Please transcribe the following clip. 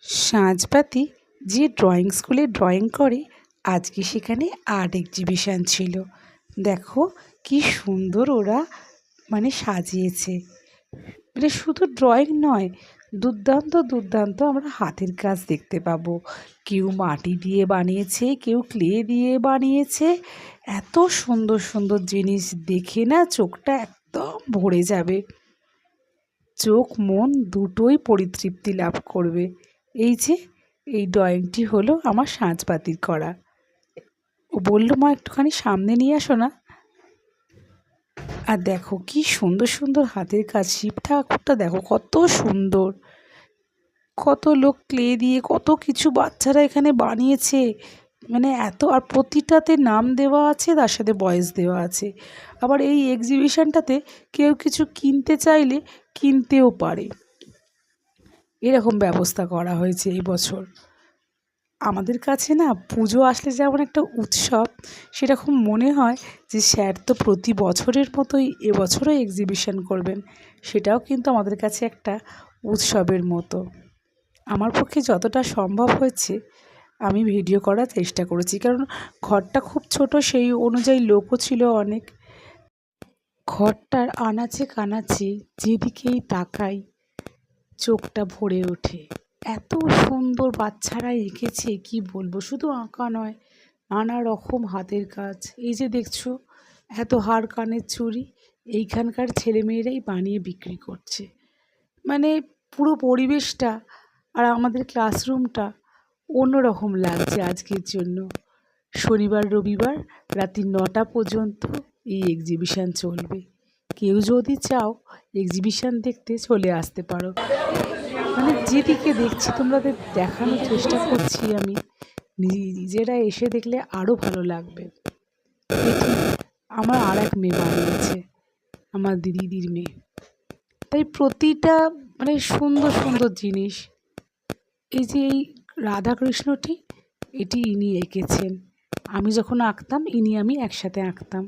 সাঁঝবাতি যে ড্রয়িং স্কুলে ড্রয়িং করে আজকে সেখানে আর্ট এক্সিবিশান ছিল। দেখো কি সুন্দর ওরা সাজিয়েছে। শুধু ড্রয়িং নয়, দুর্দান্ত দুর্দান্ত আমরা হাতের কাজ দেখতে পাবো। কেউ মাটি দিয়ে বানিয়েছে, কেউ ক্লে দিয়ে বানিয়েছে। এত সুন্দর সুন্দর জিনিস দেখে না চোখটা একদম ভরে যাবে, চোখ মন দুটোই পরিতৃপ্তি লাভ করবে। এই ড্রয়িংটি হলো আমার সাঁঝবাতির করা। ও বলল, মা একটুখানি সামনে নিয়ে আসো না। আর দেখো কি সুন্দর সুন্দর হাতের কাজ। শিব ঠাকুরটা দেখো কত সুন্দর, কত লোক ক্লে দিয়ে কত কিছু বাচ্চারা এখানে বানিয়েছে। এত, আর প্রতিটাতে নাম দেওয়া আছে, তার সাথে বয়স দেওয়া আছে। আবার এই এক্সিবিশনটাতে কেউ কিছু কিনতে চাইলে কিনতেও পারে, এরকম ব্যবস্থা করা হয়েছে এই বছর। আমাদের কাছে না পুজো আসলে যেমন একটা উৎসব, সেরকম মনে হয় যে স্যার তো প্রতি বছরের মতোই এবছরও এক্সিবিশন করবেন। সেটাও কিন্তু আমাদের কাছে একটা উৎসবের মতো। আমার পক্ষে যতটা সম্ভব হয়েছে আমি ভিডিও করার চেষ্টা করেছি, কারণ ঘরটা খুব ছোট, সেই অনুযায়ী লোকও ছিল অনেক। ঘরটার আনাচে কানাচে যেদিকেই তাকাই চোখটা ভরে ওঠে। এত সুন্দর বাচ্চারা এঁকেছে, কি বলবো। শুধু আঁকা নয়, নানা রকম হাতের কাজ। এই যে দেখছো এত হার কানের চুড়ি, এইখানকার ছেলেমেয়েরাই বানিয়ে বিক্রি করছে। পুরো পরিবেশটা আর আমাদের ক্লাসরুমটা অন্যরকম লাগছে আজকের জন্য। শনিবার রবিবার রাত্রি 9টা পর্যন্ত এই এক্সিবিশান চলবে। কেউ যদি চাও এক্সিবিশান দেখতে চলে আসতে পারো। যেদিকে দেখছি তোমাদের দেখানোর চেষ্টা করছি আমি, নিজেরা এসে দেখলে আরও ভালো লাগবে। এটি আমার আর এক মেয়ে বানিয়েছে, আমার দিদির মেয়ে। তাই প্রতিটা সুন্দর সুন্দর জিনিস। এই যে এই রাধাকৃষ্ণটি, এটি ইনি এঁকেছেন। আমি যখন আঁকতাম আমি একসাথে আঁকতাম।